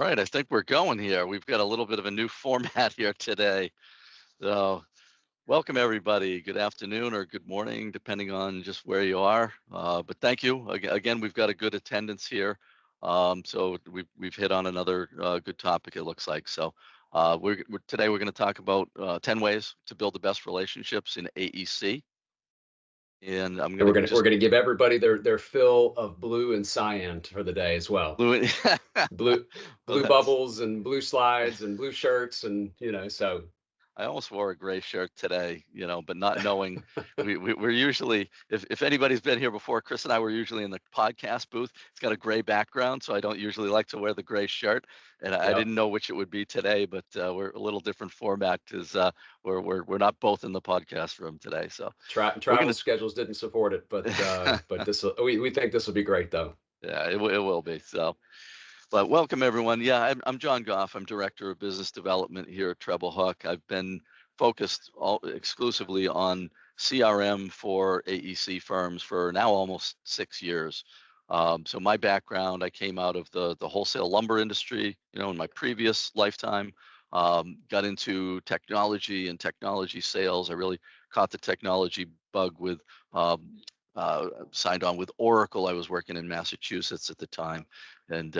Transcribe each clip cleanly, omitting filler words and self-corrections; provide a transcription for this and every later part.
right, I think we're going here. We've got a little bit of a new format here today. So, welcome everybody. Good afternoon or good morning, depending on just where you are. But thank you again. We've got a good attendance here. So we've hit on another good topic. It looks like so. Today we're going to talk about 10 ways to build the best relationships in AEC. And we're gonna give everybody their fill of blue and cyan for the day as well. blue bubbles and blue slides and blue shirts, and so I almost wore a gray shirt today, but not knowing we're usually, if anybody's been here before, Chris and I were usually in the podcast booth. It's got a gray background, so I don't usually like to wear the gray shirt, and I didn't know which it would be today. But we're a little different format because we're not both in the podcast room today. So travel schedules didn't support it, but we think this will be great though. Yeah, it will be so. But welcome everyone. Yeah, I'm John Goff. I'm Director of Business Development here at TrebleHook. I've been focused exclusively on CRM for AEC firms for now almost 6 years. So my background, I came out of the wholesale lumber industry, in my previous lifetime. Got into technology and technology sales. I really caught the technology bug with signed on with Oracle. I was working in Massachusetts at the time, and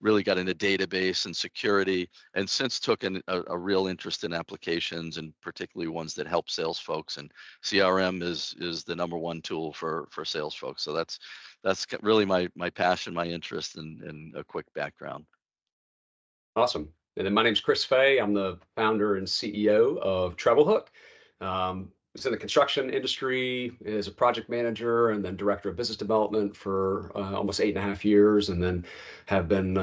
really got into database and security, and since took a real interest in applications, and particularly ones that help sales folks. And CRM is the number one tool for sales folks. So that's really my passion, my interest, and a quick background. Awesome. And then my name's Chris Fay. I'm the founder and CEO of TrebleHook. Was in the construction industry as a project manager and then director of business development for almost 8.5 years, and then have been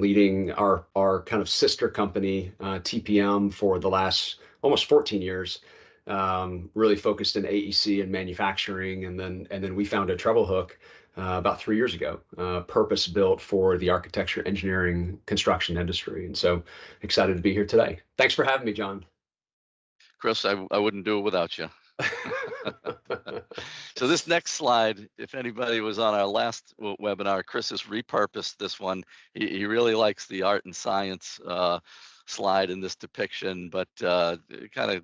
leading our kind of sister company TPM for the last almost 14 years. Really focused in AEC and manufacturing, and then we founded TrebleHook about 3 years ago, purpose built for the architecture, engineering, construction industry. And so excited to be here today. Thanks for having me, John. Chris, I wouldn't do it without you. So this next slide, if anybody was on our last webinar, Chris has repurposed this one. He really likes the art and science slide in this depiction, but kind of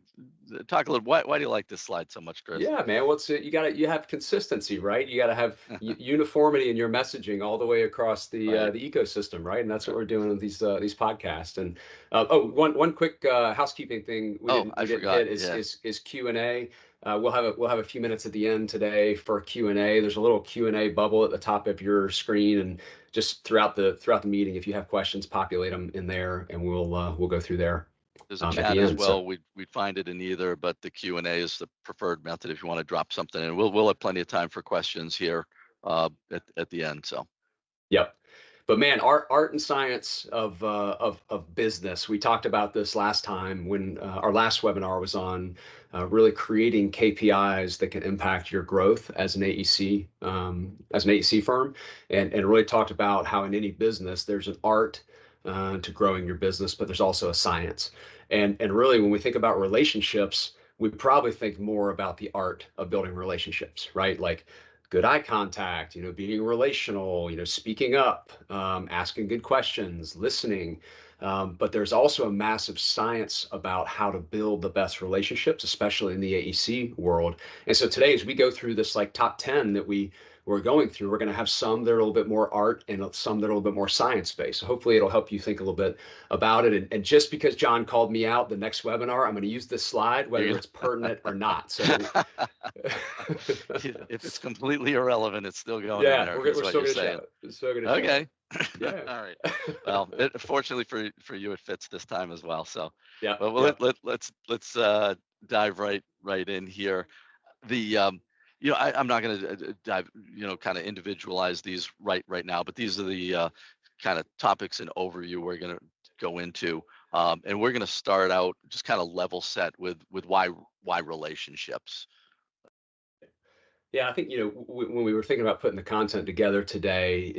talk a little. Why do you like this slide so much, Chris? Yeah, man. Well, you have consistency, right? You got to have uniformity in your messaging all the way across the ecosystem, right? And that's what we're doing with these podcasts. And one quick housekeeping thing we didn't hit is Q&A. We'll have a few minutes at the end today for Q&A. There's a little Q&A bubble at the top of your screen, and just throughout the meeting, if you have questions, populate them in there, and we'll go through there. There's a chat as well. So we'd find it in either, but the Q&A is the preferred method if you want to drop something in. We'll have plenty of time for questions here at the end. So, yep. But man, art and science of business. We talked about this last time when our last webinar was on really creating KPIs that can impact your growth as an AEC firm, and really talked about how in any business there's an art to growing your business, but there's also a science. And really, when we think about relationships, we probably think more about the art of building relationships, right? Like good eye contact, being relational, speaking up, asking good questions, listening. But there's also a massive science about how to build the best relationships, especially in the AEC world. And so today, as we go through this like top 10 that we're going through, we're going to have some that are a little bit more art and some that are a little bit more science-based. So hopefully it'll help you think a little bit about it. And just because John called me out the next webinar, I'm going to use this slide, whether it's pertinent or not. So if it's completely irrelevant, it's still going. Yeah, in there, we're still going to show. Okay. Yeah. All right. Well, fortunately for you, it fits this time as well. So yeah. Well, let's dive right in here. I'm not going to dive, kind of individualize these right now, but these are the kind of topics and overview we're going to go into, and we're going to start out just kind of level set with why relationships. Yeah, I think when we were thinking about putting the content together today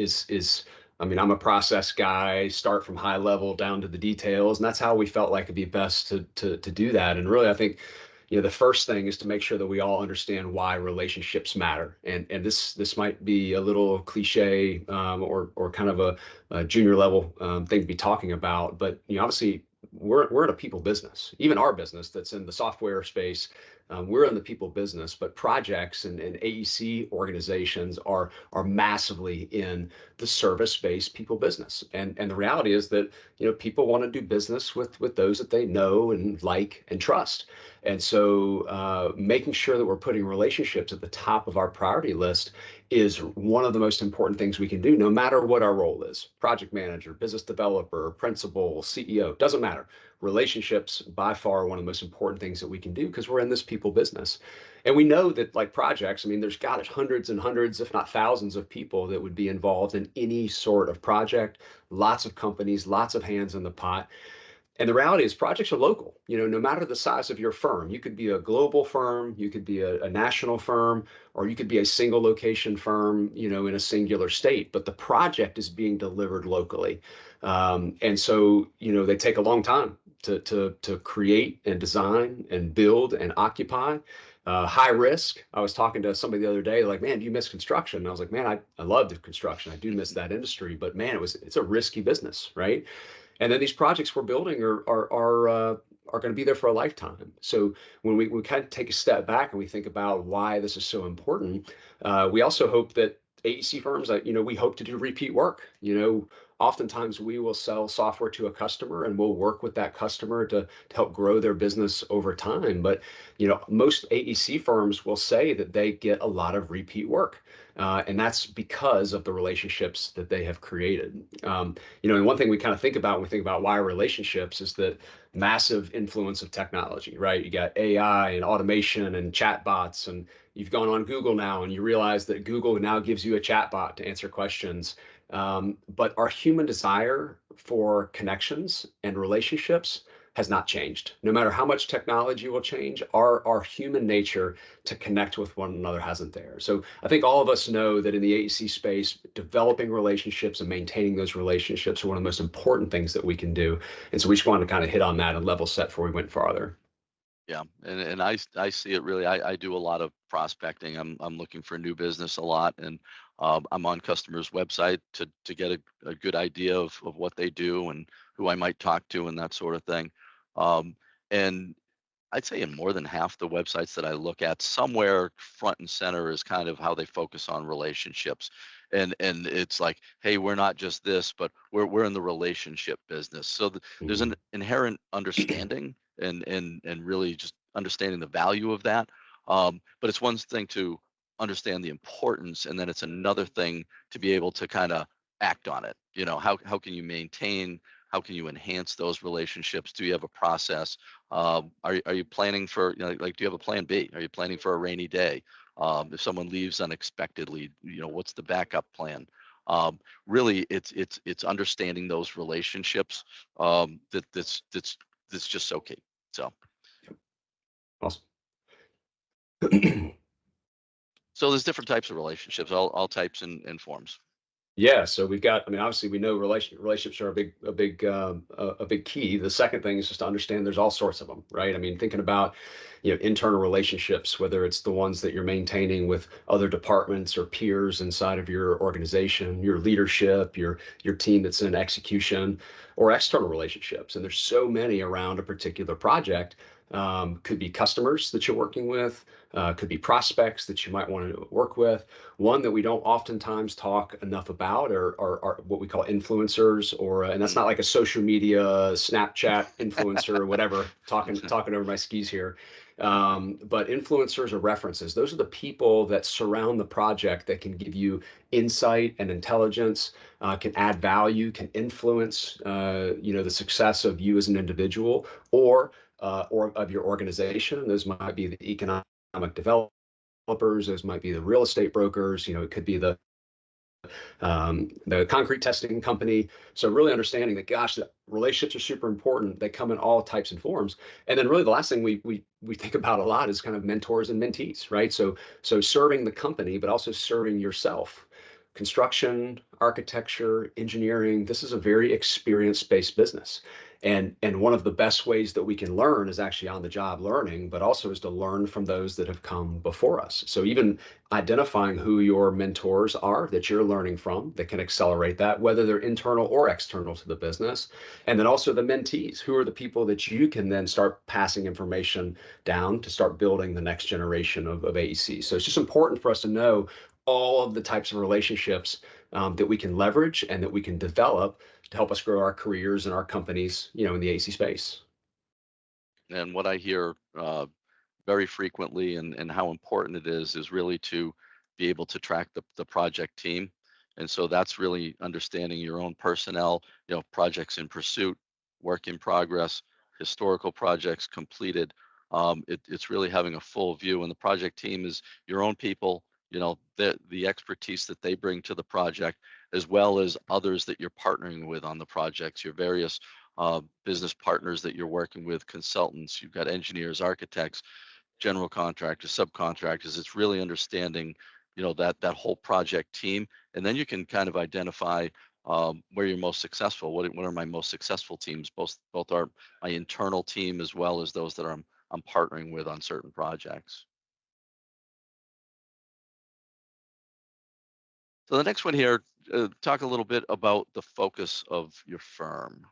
I'm a process guy, start from high level down to the details, and that's how we felt like it'd be best to do that. And really, I think the first thing is to make sure that we all understand why relationships matter. And this might be a little cliche, or kind of a junior level thing to be talking about, but obviously we're in a people business. Even our business that's in the software space, we're in the people business, but projects and AEC organizations are massively in the service-based people business. And the reality is that people want to do business with those that they know and like and trust. And so making sure that we're putting relationships at the top of our priority list is one of the most important things we can do, no matter what our role is. Project manager, business developer, principal, CEO, doesn't matter. Relationships, by far, one of the most important things that we can do, because we're in this people business. And we know that, like projects, I mean, there's got hundreds and hundreds, if not thousands of people that would be involved in any sort of project, lots of companies, lots of hands in the pot. And the reality is projects are local. No matter the size of your firm, you could be a global firm, you could be a national firm, or you could be a single location firm, in a singular state, but the project is being delivered locally. And so, they take a long time to create and design and build and occupy. High risk. I was talking to somebody the other day, like, man, do you miss construction? And I was like, man, I love the construction. I do miss that industry, but man, it's a risky business, right? And then these projects we're building are going to be there for a lifetime. So when we kind of take a step back and we think about why this is so important, we also hope that AEC firms, we hope to do repeat work. Oftentimes we will sell software to a customer and we'll work with that customer to help grow their business over time. But most AEC firms will say that they get a lot of repeat work. And that's because of the relationships that they have created. And one thing we kind of think about when we think about why relationships is that massive influence of technology, right? You got AI and automation and chatbots, and you've gone on Google now and you realize that Google now gives you a chatbot to answer questions. But our human desire for connections and relationships has not changed. No matter how much technology will change, our human nature to connect with one another hasn't there. So I think all of us know that in the AEC space, developing relationships and maintaining those relationships are one of the most important things that we can do. And so we just wanted to kind of hit on that and level set before we went farther. Yeah, and I see it really. I do a lot of prospecting. I'm looking for new business a lot, and I'm on customers' website to get a good idea of what they do and who I might talk to and that sort of thing. And I'd say in more than half the websites that I look at, somewhere front and center is kind of how they focus on relationships. And it's like, hey, we're not just this, but we're in the relationship business. So there's an inherent understanding and really just understanding the value of that. But it's one thing to understand the importance, and then it's another thing to be able to kind of act on it. How can you maintain? How can you enhance those relationships? Do you have a process? Are you planning for, like, do you have a plan B? Are you planning for a rainy day? If someone leaves unexpectedly, what's the backup plan? Really, it's understanding those relationships that's just so key. So, Awesome. So there's different types of relationships, all types and forms. Yeah, so we've got, I mean, obviously we know relationships are a big key. The second thing is just to understand there's all sorts of them, right? I mean, thinking about, internal relationships, whether it's the ones that you're maintaining with other departments or peers inside of your organization, your leadership, your team that's in execution, or external relationships. And there's so many around a particular project. Could be customers that you're working with, could be prospects that you might want to work with. One that we don't oftentimes talk enough about are what we call influencers, and that's not like a social media Snapchat influencer or whatever, talking over my skis here. But influencers are references. Those are the people that surround the project that can give you insight and intelligence, can add value, can influence, the success of you as an individual or of your organization. Those might be the economic developers. Those might be the real estate brokers. It could be the concrete testing company. So really understanding that, gosh, that relationships are super important. They come in all types and forms. And then really the last thing we think about a lot is kind of mentors and mentees, right? So serving the company, but also serving yourself. Construction, architecture, engineering, this is a very experience-based business. And one of the best ways that we can learn is actually on the job learning, but also is to learn from those that have come before us. So even identifying who your mentors are that you're learning from that can accelerate that, whether they're internal or external to the business. And then also the mentees, who are the people that you can then start passing information down to start building the next generation of AEC. So it's just important for us to know all of the types of relationships that we can leverage and that we can develop to help us grow our careers and our companies, in the AEC space. And what I hear very frequently, and how important it is really to be able to track the project team. And so that's really understanding your own personnel, projects in pursuit, work in progress, historical projects completed. It's really having a full view, and the project team is your own people, the expertise that they bring to the project, as well as others that you're partnering with on the projects, your various business partners that you're working with, consultants, you've got engineers, architects, general contractors, subcontractors. It's really understanding, that whole project team, and then you can kind of identify where you're most successful. What are my most successful teams? Both are my internal team as well as those that I'm partnering with on certain projects. So the next one here, talk a little bit about the focus of your firm.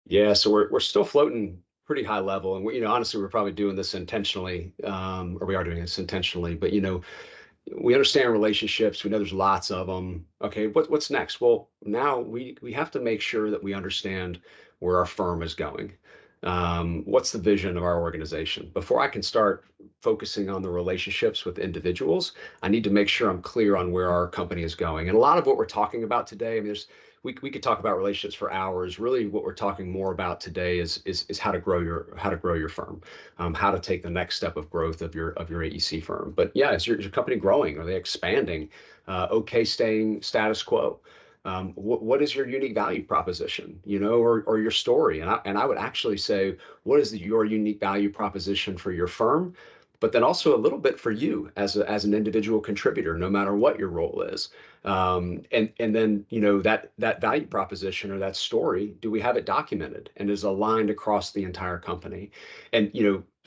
Yeah, so we're still floating pretty high level, and honestly, we're probably doing this intentionally, or we are doing this intentionally. But we understand relationships. We know there's lots of them. Okay, what's next? Well, now we have to make sure that we understand where our firm is going. What's the vision of our organization? Before I can start focusing on the relationships with individuals, I need to make sure I'm clear on where our company is going. And a lot of what we're talking about today, I mean, we could talk about relationships for hours. Really, what we're talking more about today is how to grow your firm, how to take the next step of growth of your AEC firm. But yeah, is your company growing? Are they expanding? Okay, staying status quo? What is your unique value proposition, or your story? And I would actually say, what is your unique value proposition for your firm? But then also a little bit for you as an individual contributor, no matter what your role is. And then, that value proposition or that story, do we have it documented and is aligned across the entire company? And,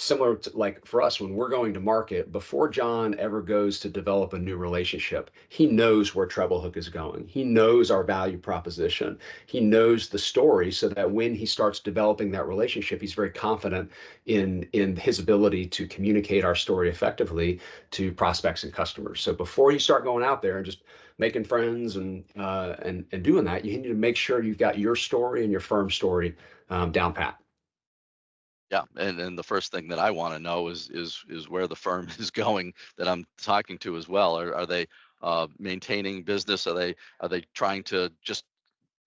similar to like for us, when we're going to market, before John ever goes to develop a new relationship, he knows where TrebleHook is going. He knows our value proposition. He knows the story, so that when he starts developing that relationship, he's very confident in his ability to communicate our story effectively to prospects and customers. So before you start going out there and just making friends and doing that, you need to make sure you've got your story and your firm story down pat. Yeah, and the first thing that I want to know is where the firm is going that I'm talking to as well. Are they maintaining business? Are they trying to just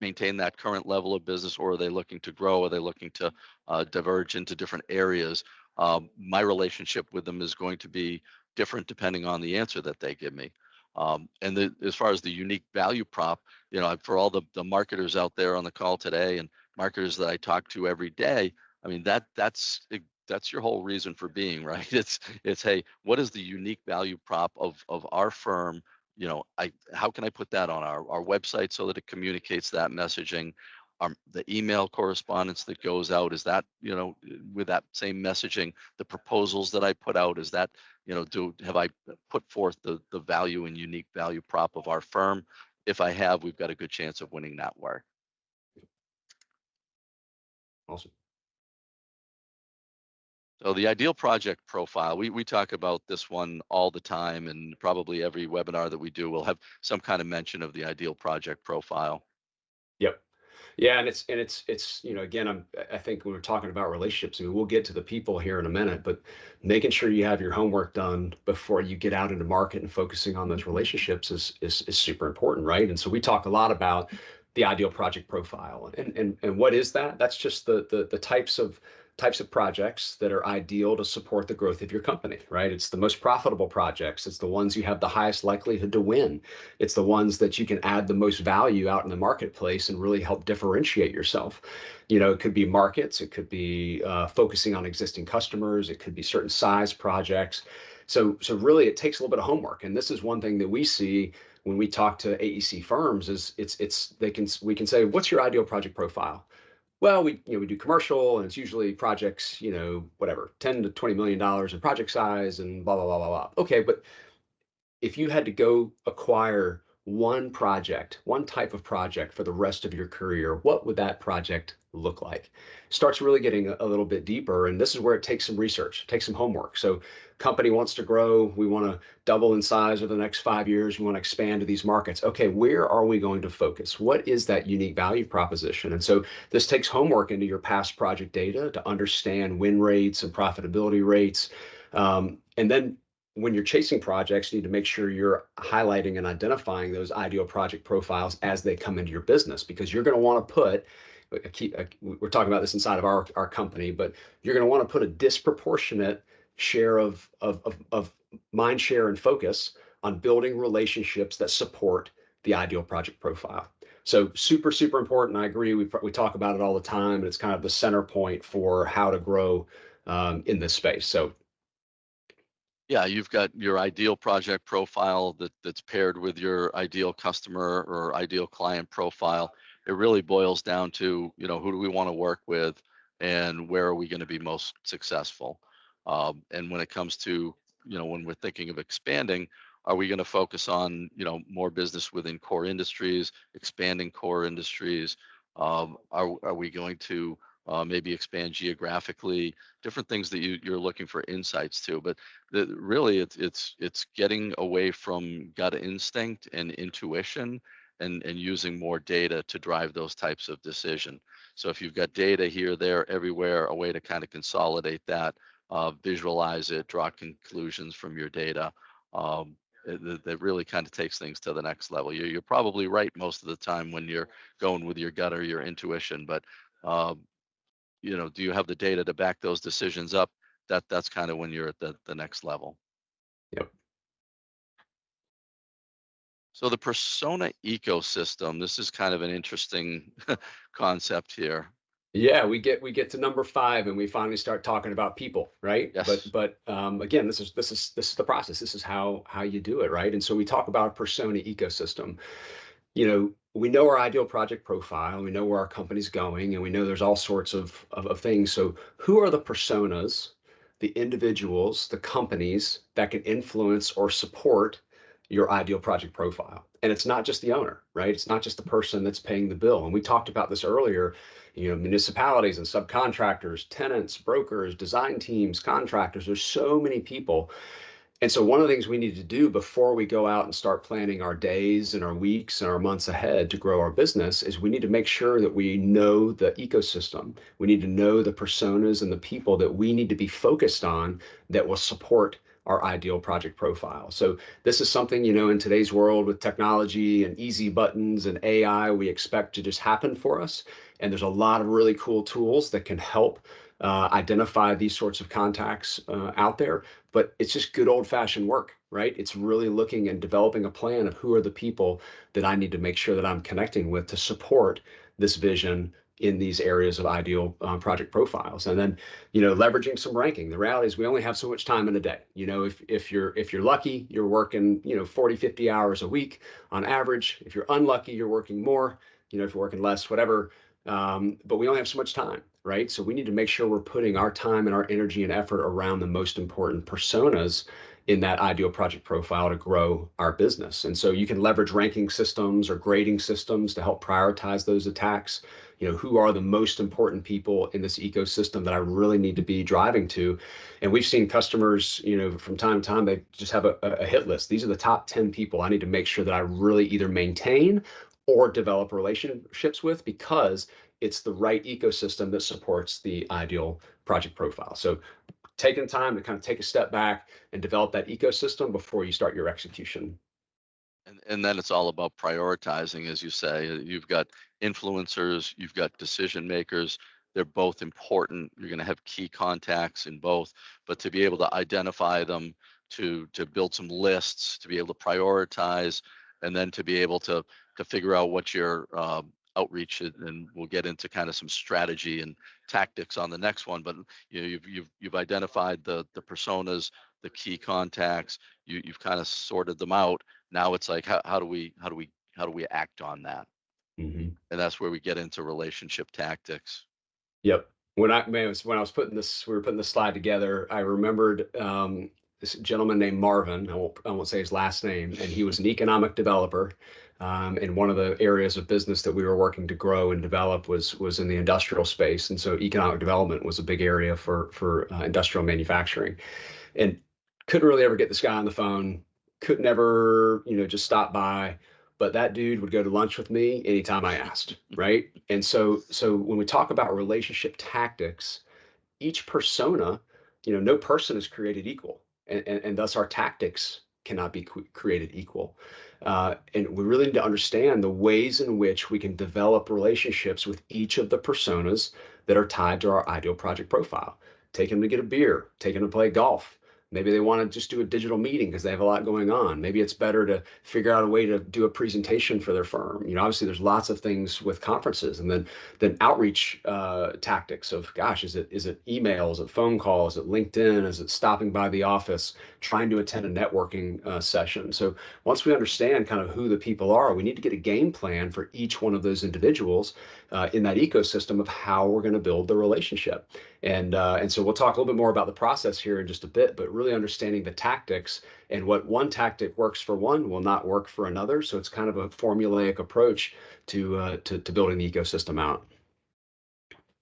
maintain that current level of business, or are they looking to grow? Are they looking to diverge into different areas? My relationship with them is going to be different depending on the answer that they give me. As far as the unique value prop, for all the marketers out there on the call today and marketers that I talk to every day, I mean, that's your whole reason for being, right? It's hey, what is the unique value prop of our firm? How can I put that on our website so that it communicates that messaging? The email correspondence that goes out, is that, with that same messaging? The proposals that I put out, is that, have I put forth the value and unique value prop of our firm? If I have, we've got a good chance of winning that work. Awesome. So the ideal project profile, we talk about this one all the time, and probably every webinar that we do will have some kind of mention of the ideal project profile. Yep. Yeah, and it's again, I think when we're talking about relationships, I mean, we'll get to the people here in a minute, but making sure you have your homework done before you get out into market and focusing on those relationships is super important, right? And so we talk a lot about the ideal project profile, and what is that? That's just the types of projects that are ideal to support the growth of your company, right? It's the most profitable projects. It's the ones you have the highest likelihood to win. It's the ones that you can add the most value out in the marketplace and really help differentiate yourself. It could be markets, it could be focusing on existing customers, it could be certain size projects. So really it takes a little bit of homework. And this is one thing that we see when we talk to AEC firms is we can say, what's your ideal project profile? Well, we do commercial, and it's usually projects, whatever, 10 to 20 million dollars in project size, and blah blah blah blah blah. Okay, but if you had to go acquire one project, one type of project for the rest of your career, what would that project look like? Starts really getting a little bit deeper, and this is where it takes some research, takes some homework. So, company wants to grow, we want to double in size over the next 5 years, we want to expand to these markets. Okay, where are we going to focus? What is that unique value proposition? And so, this takes homework into your past project data to understand win rates and profitability rates. And then when you're chasing projects, you need to make sure you're highlighting and identifying those ideal project profiles as they come into your business, because you're going to want to put we're talking about this inside of our company, but you're going to want to put a disproportionate share of mind share and focus on building relationships that support the ideal project profile. So super, super important. I agree. We talk about it all the time, and it's kind of the center point for how to grow in this space. So Yeah, you've got your ideal project profile that's paired with your ideal customer or ideal client profile. It really boils down to, who do we want to work with and where are we going to be most successful? And when it comes to, when we're thinking of expanding, are we going to focus on, more business within core industries, expanding core industries? Are we going to maybe expand geographically? Different things that you're looking for insights to, but really it's getting away from gut instinct and intuition and using more data to drive those types of decision. So if you've got data here, there, everywhere, a way to kind of consolidate that, visualize it, draw conclusions from your data. That really kind of takes things to the next level. You're probably right most of the time when you're going with your gut or your intuition, but um, do you have the data to back those decisions up? That's kind of when you're at the next level. yep. So the persona ecosystem, this is kind of an interesting concept here. Yeah, we get to number five, and we finally start talking about people, right? But Yes. but again, this is the process. This is how you do it, right? And so we talk about a persona ecosystem. We know our ideal project profile, we know where our company's going, and we know there's all sorts of things. So who are the personas, the individuals, the companies that can influence or support your ideal project profile? And it's not just the owner, right? It's not just the person that's paying the bill. And we talked about this earlier, municipalities and subcontractors, tenants, brokers, design teams, contractors. There's so many people. And so one of the things we need to do before we go out and start planning our days and our weeks and our months ahead to grow our business is we need to make sure that we know the ecosystem. We need to know the personas and the people that we need to be focused on that will support our ideal project profile. So this is something, in today's world with technology and easy buttons and AI, we expect to just happen for us. And there's a lot of really cool tools that can help identify these sorts of contacts out there, but it's just good old fashioned work, right? It's really looking and developing a plan of who are the people that I need to make sure that I'm connecting with to support this vision in these areas of ideal project profiles. And then, leveraging some ranking. The reality is we only have so much time in a day. If you're lucky, you're working, 40, 50 hours a week on average. If you're unlucky, you're working more, if you're working less, whatever. But we only have so much time, right? So we need to make sure we're putting our time and our energy and effort around the most important personas in that ideal project profile to grow our business. And so you can leverage ranking systems or grading systems to help prioritize those attacks. Who are the most important people in this ecosystem that I really need to be driving to? And we've seen customers, from time to time, they just have a hit list. These are the top 10 people I need to make sure that I really either maintain or develop relationships with, because it's the right ecosystem that supports the ideal project profile. So taking time to kind of take a step back and develop that ecosystem before you start your execution. And then it's all about prioritizing, as you say. You've got influencers, you've got decision makers. They're both important. You're going to have key contacts in both, but to be able to identify them, to build some lists, to be able to prioritize, and then to be able to figure out what your outreach is. And we'll get into kind of some strategy and tactics on the next one. But you've identified the personas, the key contacts. You've kind of sorted them out. Now it's like how do we act on that? Mhm. And that's where we get into relationship tactics. Yep. When when I was putting this, we were putting this slide together, I remembered this gentleman named Marvin. I won't say his last name, and he was an economic developer. And one of the areas of business that we were working to grow and develop was in the industrial space, and so economic development was a big area for industrial manufacturing. And couldn't really ever get this guy on the phone. Could never, just stop by. But that dude would go to lunch with me anytime I asked, right? And so when we talk about relationship tactics, each persona, no person is created equal, and thus our tactics cannot be created equal. And we really need to understand the ways in which we can develop relationships with each of the personas that are tied to our ideal project profile. Take them to get a beer, take them to play golf. Maybe they want to just do a digital meeting because they have a lot going on. Maybe it's better to figure out a way to do a presentation for their firm. Obviously there's lots of things with conferences, and then outreach tactics of, gosh, is it email, is it phone call, is it LinkedIn, is it stopping by the office, trying to attend a networking session. So once we understand kind of who the people are, we need to get a game plan for each one of those individuals in that ecosystem of how we're going to build the relationship. And so we'll talk a little bit more about the process here in just a bit, but really understanding the tactics and what one tactic works for one will not work for another. So it's kind of a formulaic approach to building the ecosystem out.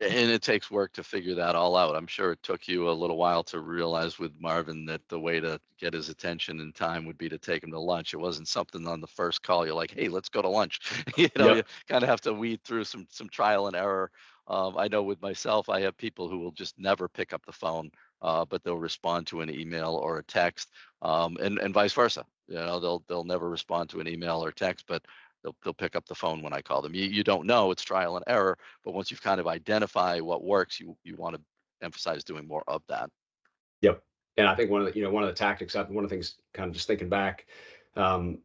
And it takes work to figure that all out. I'm sure it took you a little while to realize with Marvin that the way to get his attention and time would be to take him to lunch. It wasn't something on the first call you're like, hey, let's go to lunch. You Yep. kind of have to weed through some trial and error. I know with myself, I have people who will just never pick up the phone, but they'll respond to an email or a text, and vice versa. They'll never respond to an email or text, but they'll pick up the phone when I call them. You don't know, it's trial and error, but once you've kind of identify what works, you want to emphasize doing more of that. Yep. And I think one of the tactics, one of the things, kind of just thinking back, um,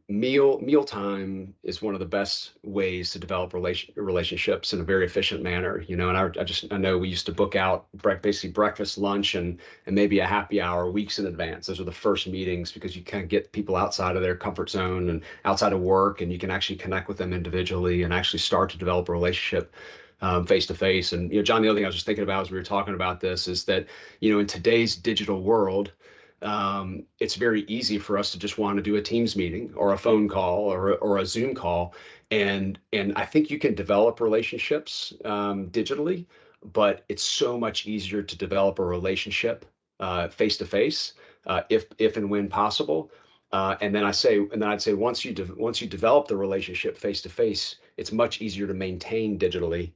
mealtime is one of the best ways to develop relationships in a very efficient manner. And I know we used to book out basically breakfast, lunch, and maybe a happy hour weeks in advance. Those are the first meetings because you kind of get people outside of their comfort zone and outside of work, and you can actually connect with them individually and actually start to develop a relationship face to face. And John, the other thing I was just thinking about as we were talking about this is that in today's digital world, it's very easy for us to just want to do a Teams meeting or a phone call or a Zoom call, and I think you can develop relationships digitally, but it's so much easier to develop a relationship face to face, if and when possible. And then I'd say once you develop the relationship face to face, it's much easier to maintain digitally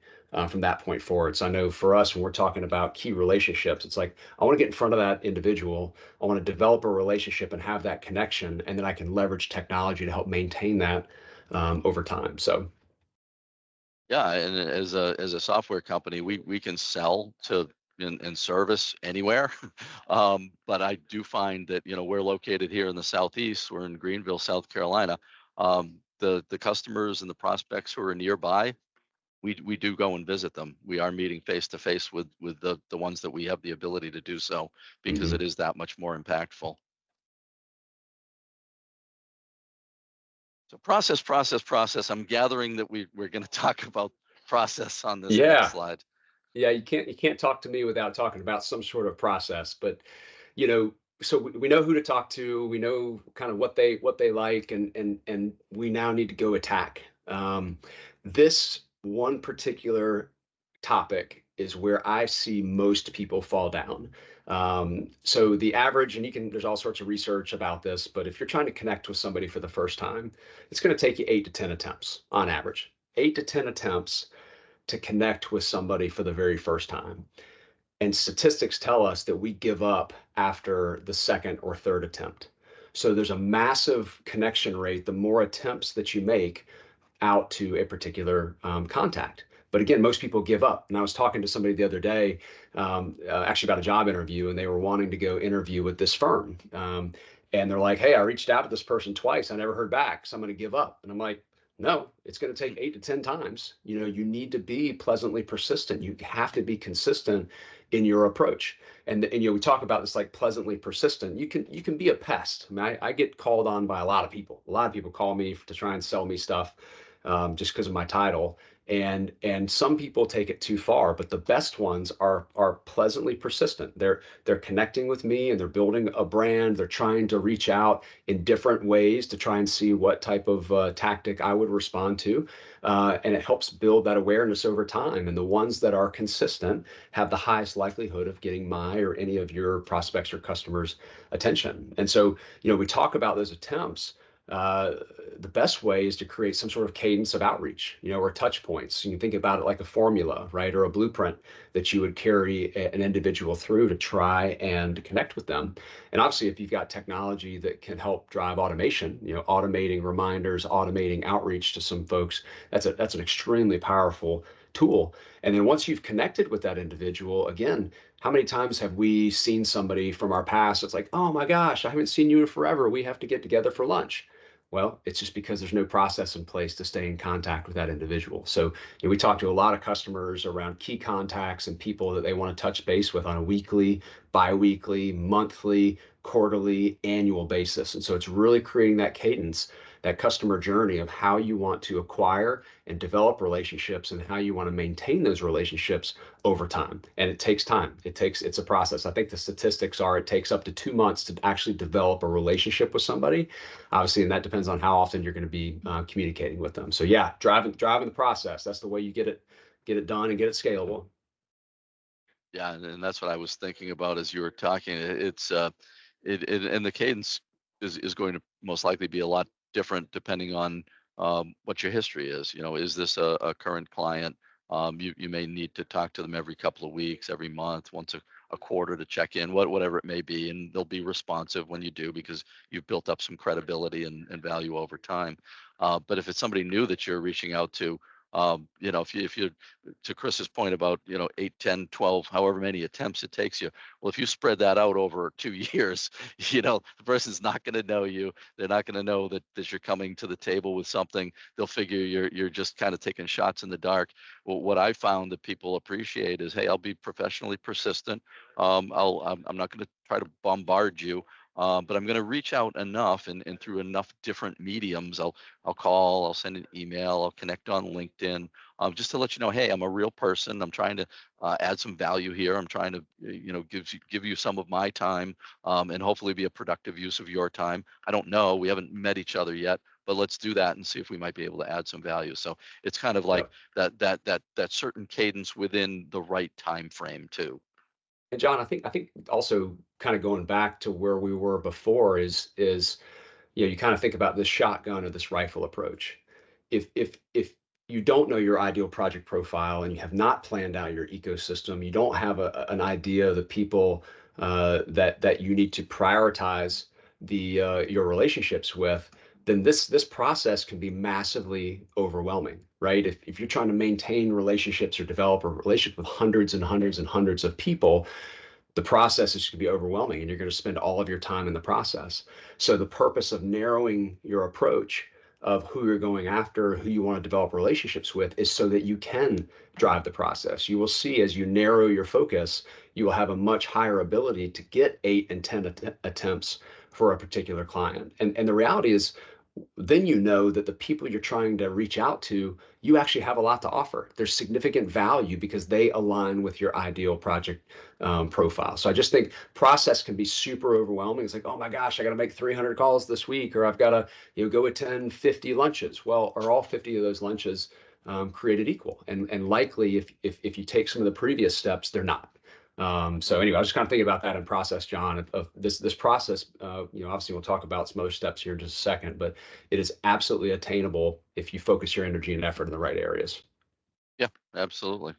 from that point forward. So I know for us, when we're talking about key relationships, it's like, I want to get in front of that individual. I want to develop a relationship and have that connection, and then I can leverage technology to help maintain that over time. So Yeah, and as a software company, we can sell to and service anywhere. But I do find that we're located here in the Southeast. We're in Greenville, South Carolina. The customers and the prospects who are nearby, we do go and visit them. We are meeting face to face with the ones that we have the ability to do so, because mhm. it is that much more impactful. So process. I'm gathering that we're going to talk about process on this next Yeah, slide. yeah, you can't talk to me without talking about some sort of process. But you know, so we know who to talk to. We know kind of what they like, and we now need to go attack. This one particular topic is where I see most people fall down. So the average, and there's all sorts of research about this, but if you're trying to connect with somebody for the first time, it's going to take you 8 to 10 attempts on average. 8 to 10 attempts to connect with somebody for the very first time. And statistics tell us that we give up after the second or third attempt. So there's a massive connection rate the more attempts that you make out to a particular contact. But again, most people give up. And I was talking to somebody the other day, actually about a job interview, and they were wanting to go interview with this firm. And they're like, hey, I reached out to this person twice. I never heard back. So I'm going to give up. And I'm like, no, it's going to take 8 to 10 times. You need to be pleasantly persistent. You have to be consistent in your approach. And we talk about this like pleasantly persistent. You can be a pest. I mean, I get called on by a lot of people. A lot of people call me to try and sell me stuff just because of my title. And some people take it too far, but the best ones are pleasantly persistent. They're connecting with me and they're building a brand. They're trying to reach out in different ways to try and see what type of tactic I would respond to. And it helps build that awareness over time. And the ones that are consistent have the highest likelihood of getting my or any of your prospects or customers' attention. And so, we talk about those attempts. The best way is to create some sort of cadence of outreach, or touch points. You can think about it like a formula, right, or a blueprint that you would carry an individual through to try and connect with them. And obviously, if you've got technology that can help drive automation, automating reminders, automating outreach to some folks, that's an extremely powerful tool. And then once you've connected with that individual, again, how many times have we seen somebody from our past? It's like, oh my gosh, I haven't seen you in forever. We have to get together for lunch. Well, it's just because there's no process in place to stay in contact with that individual. So we talk to a lot of customers around key contacts and people that they want to touch base with on a weekly, biweekly, monthly, quarterly, annual basis. And so it's really creating that cadence, that customer journey of how you want to acquire and develop relationships and how you want to maintain those relationships over time. And it takes time. It's a process. I think the statistics are it takes up to 2 months to actually develop a relationship with somebody. Obviously, and that depends on how often you're going to be communicating with them. So yeah, driving the process. That's the way you get it done and get it scalable. Yeah, and that's what I was thinking about as you were talking. And the cadence is going to most likely be a lot different depending on what your history is. Is this a current client? You may need to talk to them every couple of weeks, every month, once a quarter to check in, whatever it may be, and they'll be responsive when you do because you've built up some credibility and value over time. But if it's somebody new that you're reaching out to, if you to Chris's point about 8, 10, 12, however many attempts it takes you, well, if you spread that out over 2 years, the person's not going to know you. They're not going to know that you're coming to the table with something. They'll figure you're just kind of taking shots in the dark. Well, what I found that people appreciate is, hey, I'll be professionally persistent. I'm not going to try to bombard you. But I'm going to reach out enough and through enough different mediums. I'll call, I'll send an email, I'll connect on LinkedIn, just to let you know, hey, I'm a real person. I'm trying to add some value here. I'm trying to, give you some of my time, and hopefully be a productive use of your time. I don't know, we haven't met each other yet, but let's do that and see if we might be able to add some value. So it's kind of like that certain cadence within the right time frame too. And John, I think also kind of going back to where we were before is you kind of think about this shotgun or this rifle approach. If you don't know your ideal project profile and you have not planned out your ecosystem, you don't have an idea of the people that you need to prioritize your relationships with, then this process can be massively overwhelming, right? If you're trying to maintain relationships or develop a relationship with hundreds and hundreds and hundreds of people, the process is going to be overwhelming and you're going to spend all of your time in the process. So the purpose of narrowing your approach of who you're going after, who you want to develop relationships with, is so that you can drive the process. You will see as you narrow your focus, you will have a much higher ability to get 8 and 10 attempts for a particular client. And the reality is, then you know that the people you're trying to reach out to, you actually have a lot to offer. There's significant value because they align with your ideal project profile. So I just think process can be super overwhelming. It's like, oh my gosh, I got to make 300 calls this week, or I've got to go attend 50 lunches. Well, are all 50 of those lunches created equal? And likely, if you take some of the previous steps, they're not. So anyway, I was just kind of thinking about that in process, John, of this process. Obviously we'll talk about some other steps here in just a second, but it is absolutely attainable if you focus your energy and effort in the right areas. Yeah, absolutely.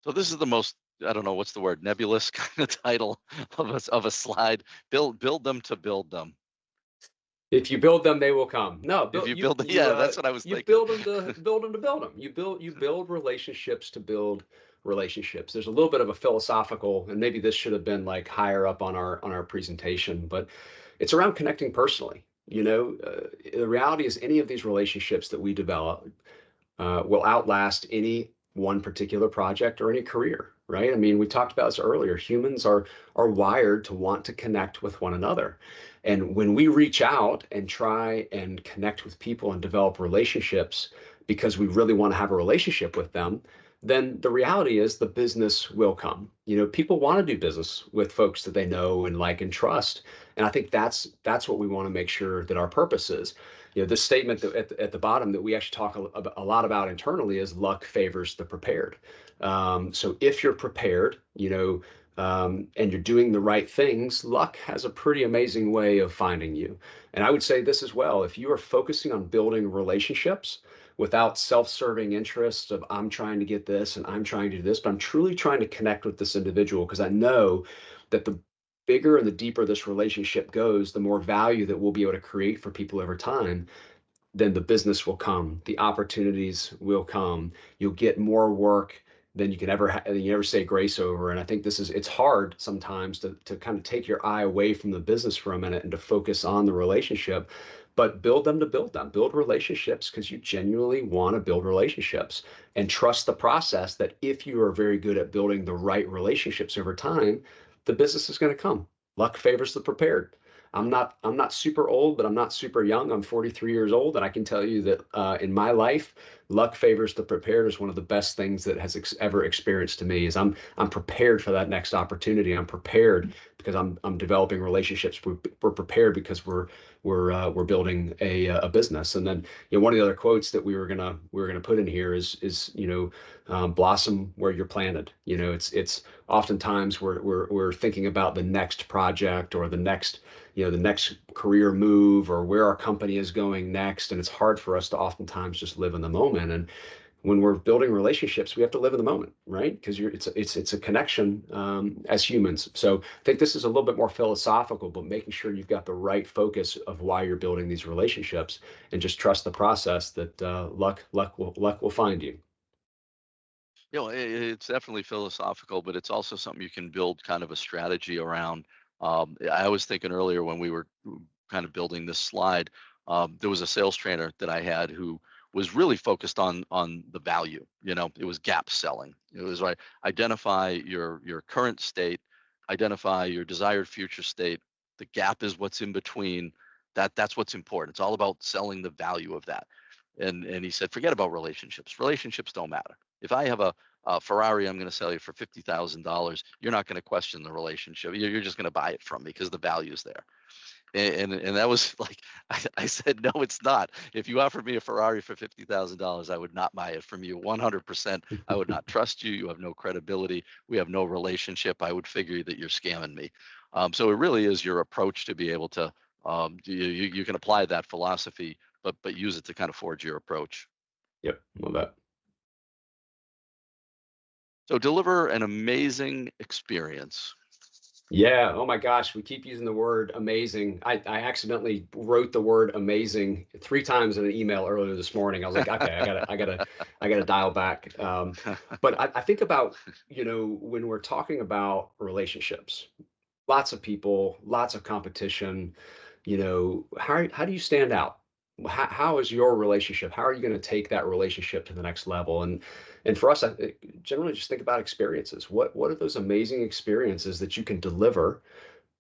So this is the most, I don't know, what's the word, nebulous kind of title of a slide. Build them to build them. If you build them, they will come. No, If you build, yeah, that's what I was you thinking. build them to build them to build them. You build relationships to build relationships. There's a little bit of a philosophical, and maybe this should have been like higher up on our presentation, but it's around connecting personally. The reality is any of these relationships that we develop will outlast any one particular project or any career, right? I mean, we talked about this earlier. Humans are wired to want to connect with one another. And when we reach out and try and connect with people and develop relationships because we really want to have a relationship with them, then the reality is the business will come. People want to do business with folks that they know and like and trust. And I think that's what we want to make sure that our purpose is. This statement that at the bottom that we actually talk a lot about internally is luck favors the prepared. So if you're prepared, and you're doing the right things, luck has a pretty amazing way of finding you. And I would say this as well: if you are focusing on building relationships without self-serving interests of I'm trying to get this and I'm trying to do this, but I'm truly trying to connect with this individual because I know that the bigger and the deeper this relationship goes, the more value that we'll be able to create for people over time, then the business will come, the opportunities will come, you'll get more work than you can ever say grace over. And I think it's hard sometimes to kind of take your eye away from the business for a minute and to focus on the relationship, but build them, build relationships because you genuinely want to build relationships, and trust the process that if you are very good at building the right relationships over time, the business is going to come. Luck favors the prepared. I'm not super old, but I'm not super young. I'm 43 years old, and I can tell you that in my life, luck favors the prepared is one of the best things that has ever experienced to me. Is I'm prepared for that next opportunity. I'm prepared because I'm developing relationships. We're prepared because we're building a business. And then one of the other quotes that we were gonna put in here is blossom where you're planted. It's oftentimes we're thinking about the next project or the next career move or where our company is going next. And it's hard for us to oftentimes just live in the moment. And when we're building relationships, we have to live in the moment, right? Because it's a connection as humans. So I think this is a little bit more philosophical, but making sure you've got the right focus of why you're building these relationships, and just trust the process that luck will find you. It's definitely philosophical, but it's also something you can build kind of a strategy around. I was thinking earlier when we were kind of building this slide, there was a sales trainer that I had who was really focused on the value. It was gap selling. It was like identify your current state, identify your desired future state. The gap is what's in between. That's what's important. It's all about selling the value of that. And he said, forget about relationships. Relationships don't matter. If I have a Ferrari, I'm going to sell you for $50,000. You're not going to question the relationship. You're just going to buy it from me because the value's there. And that was like, I said, no, it's not. If you offered me a Ferrari for $50,000, I would not buy it from you. 100%. I would not trust you. You have no credibility. We have no relationship. I would figure that you're scamming me. So it really is your approach to be able to, you can apply that philosophy, but use it to kind of forge your approach. Yep, love that. So deliver an amazing experience. Yeah. Oh my gosh. We keep using the word amazing. I accidentally wrote the word amazing 3 times in an email earlier this morning. I was like, okay, I gotta dial back. But I think about, when we're talking about relationships, lots of people, lots of competition, how do you stand out? How is your relationship? How are you going to take that relationship to the next level? And for us, I generally just think about experiences. What are those amazing experiences that you can deliver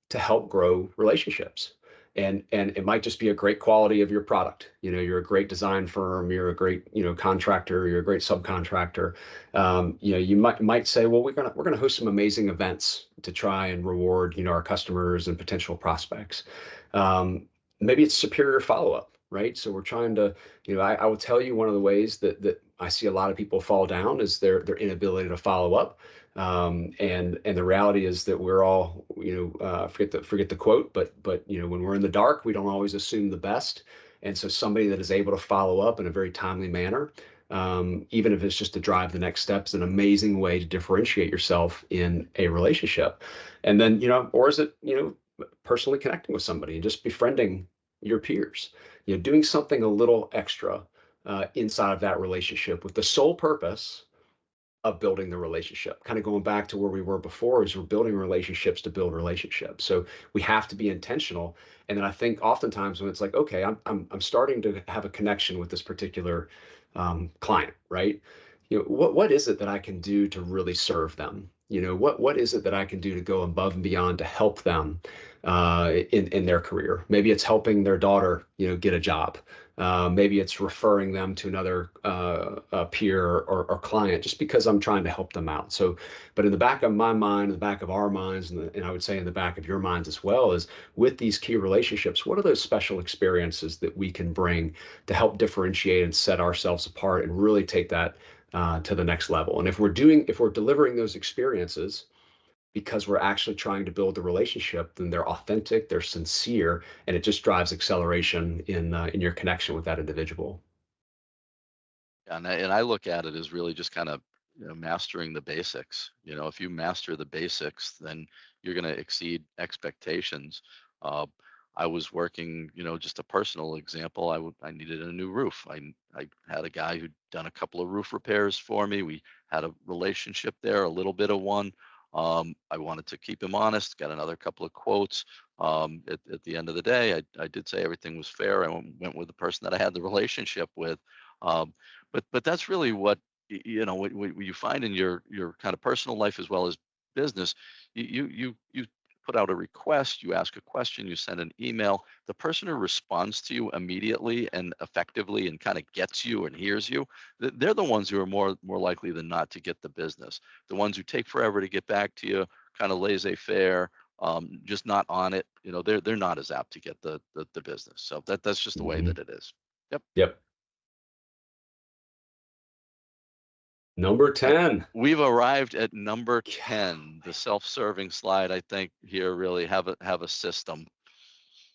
to help grow relationships? And it might just be a great quality of your product. You're a great design firm, you're a great, contractor, you're a great subcontractor. You might say, well, we're gonna host some amazing events to try and reward, our customers and potential prospects. Maybe it's superior follow-up, right? So we're trying to, I will tell you one of the ways that I see a lot of people fall down is their inability to follow up. And the reality is that we're all, forget the quote, but when we're in the dark, we don't always assume the best. And so somebody that is able to follow up in a very timely manner, even if it's just to drive the next steps, an amazing way to differentiate yourself in a relationship. And then, or is it, personally connecting with somebody and just befriending your peers, doing something a little extra inside of that relationship with the sole purpose of building the relationship. Kind of going back to where we were before, is we're building relationships to build relationships. So we have to be intentional. And then I think oftentimes when it's like, okay, I'm starting to have a connection with this particular client, right? What is it that I can do to really serve them? what is it that I can do to go above and beyond to help them in their career? Maybe it's helping their daughter, get a job. Maybe it's referring them to another peer or client just because I'm trying to help them out. So, but in the back of my mind, in the back of our minds, and I would say in the back of your minds as well, is with these key relationships, what are those special experiences that we can bring to help differentiate and set ourselves apart and really take that to the next level? And if we're delivering those experiences because we're actually trying to build the relationship, then they're authentic, they're sincere, and it just drives acceleration in your connection with that individual. And I look at it as really just kind of mastering the basics. If you master the basics, then you're going to exceed expectations. Uh, I was working, just a personal example. I needed a new roof. I had a guy who'd done a couple of roof repairs for me. We had a relationship there, a little bit of one. I wanted to keep him honest. Got another couple of quotes. At the end of the day, I did say everything was fair. I went with the person that I had the relationship with. Um, but that's really what what you find in your kind of personal life as well as business. You put out a request, you ask a question, you send an email. The person who responds to you immediately and effectively and kind of gets you and hears you, they're the ones who are more likely than not to get the business. The ones who take forever to get back to you, kind of laissez-faire, just not on it, they're not as apt to get the business. So that's just the way Mhm. that it is. Yep. Yep. Number And 10. we've arrived at number 10, the self-serving slide. I think here really have a system.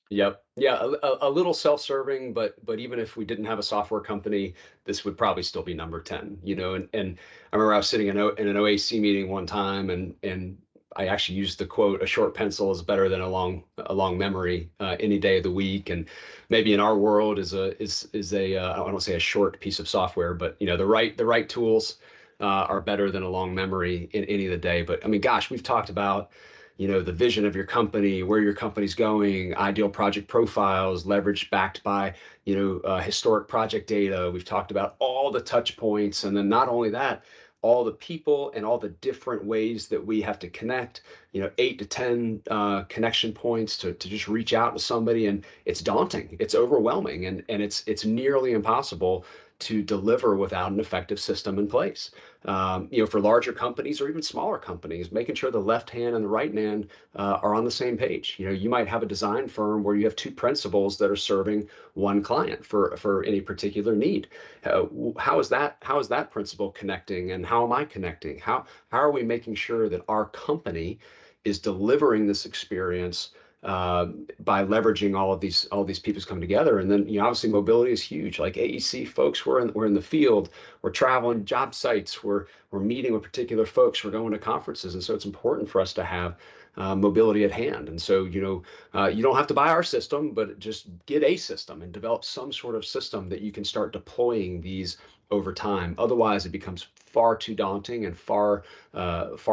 Yep. Yeah, a little self-serving, but even if we didn't have a software company, this would probably still be number 10, and I remember I was sitting in an OAC meeting one time, and I actually used the quote, "A short pencil is better than a long memory any day of the week." And maybe in our world is a I don't want to say a short piece of software, but the right tools are better than a long memory in any of the day. But I mean, gosh, we've talked about the vision of your company, where your company's going, ideal project profiles, leverage backed by, historic project data. We've talked about all the touch points. And then not only that, all the people and all the different ways that we have to connect, 8 to 10 connection points to just reach out to somebody. And it's daunting, it's overwhelming, and it's nearly impossible to deliver without an effective system in place. For larger companies or even smaller companies, making sure the left hand and the right hand are on the same page. You might have a design firm where you have two principals that are serving one client for any particular need. How is that principal connecting, and how am I connecting? How are we making sure that our company is delivering this experience by leveraging all these people's come together? And then obviously mobility is huge. Like AEC folks, we're in the field, we're traveling job sites, we're meeting with particular folks, we're going to conferences, and so it's important for us to have mobility at hand. And so you don't have to buy our system, but just get a system and develop some sort of system that you can start deploying these over time. Otherwise, it becomes far too daunting and far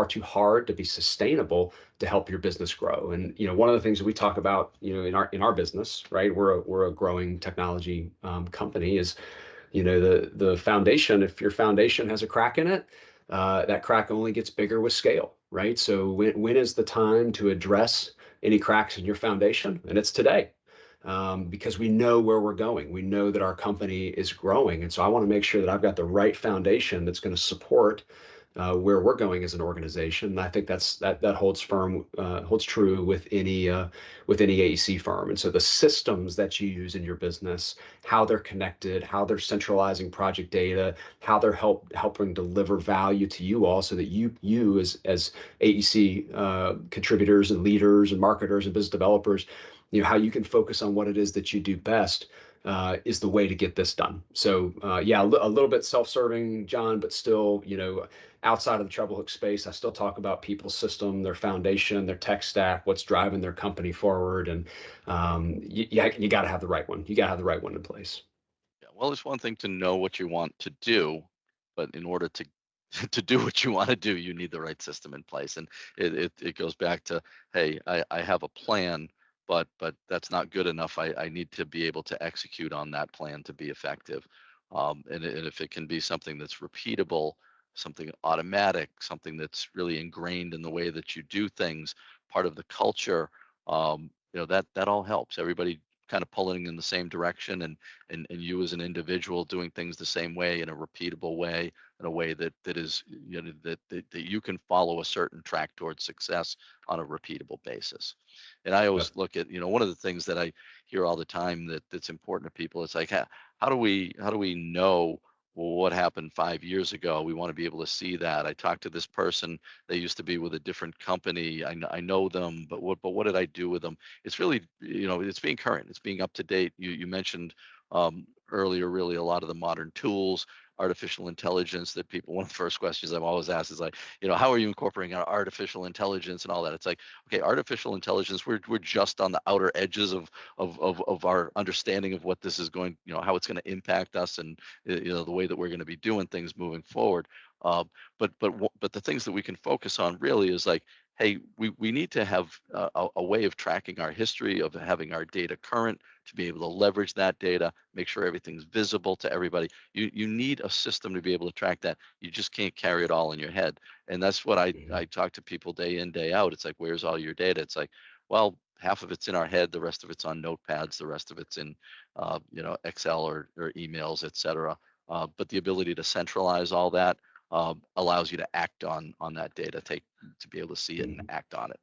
too hard to be sustainable to help your business grow. And one of the things that we talk about, in our business, right? We're a growing technology company. Is the foundation. If your foundation has a crack in it, that crack only gets bigger with scale, right? So when is the time to address any cracks in your foundation? And it's today. Because we know where we're going. We know that our company is growing. And so I want to make sure that I've got the right foundation that's going to support where we're going as an organization. And I think that holds true with any AEC firm. And so the systems that you use in your business, how they're connected, how they're centralizing project data, how they're helping deliver value to you all, so that you as AEC contributors and leaders and marketers and business developers, how you can focus on what it is that you do best, is the way to get this done. So yeah, a little bit self-serving, John, but still, outside of the TrebleHook space, I still talk about people's system, their foundation, their tech stack, what's driving their company forward. And you got to have the right one. You got to have the right one in place. Yeah, well, it's one thing to know what you want to do, but in order to to do what you want to do, you need the right system in place. And it goes back to, hey, I have a plan, but that's not good enough. I need to be able to execute on that plan to be effective. And if it can be something that's repeatable, something automatic, something that's really ingrained in the way that you do things, part of the culture. That all helps. Everybody kind of pulling in the same direction, and you as an individual doing things the same way in a repeatable way, in a way that is, that you can follow a certain track towards success on a repeatable basis. And I always look at, one of the things that I hear all the time that's important to people. It's like, how do we know what happened 5 years ago? We want to be able to see that. I talked to this person. They used to be with a different company. I know them, but what did I do with them? It's really, it's being current. It's being up to date. You mentioned earlier, really a lot of the modern tools, artificial intelligence that people, one of the first questions I'm always asked is like, how are you incorporating artificial intelligence and all that? It's like, okay, artificial intelligence, we're just on the outer edges of our understanding of what this is going, how it's going to impact us, and the way that we're going to be doing things moving forward. But the things that we can focus on really is like, hey, we need to have a way of tracking our history, of having our data current, to be able to leverage that data, make sure everything's visible to everybody. You need a system to be able to track that. You just can't carry it all in your head. And that's what I talk to people day in, day out. It's like, where's all your data? It's like, well, half of it's in our head, the rest of it's on notepads, the rest of it's in Excel or emails, et cetera. But the ability to centralize all that allows you to act on that data, to be able to see it and act on it.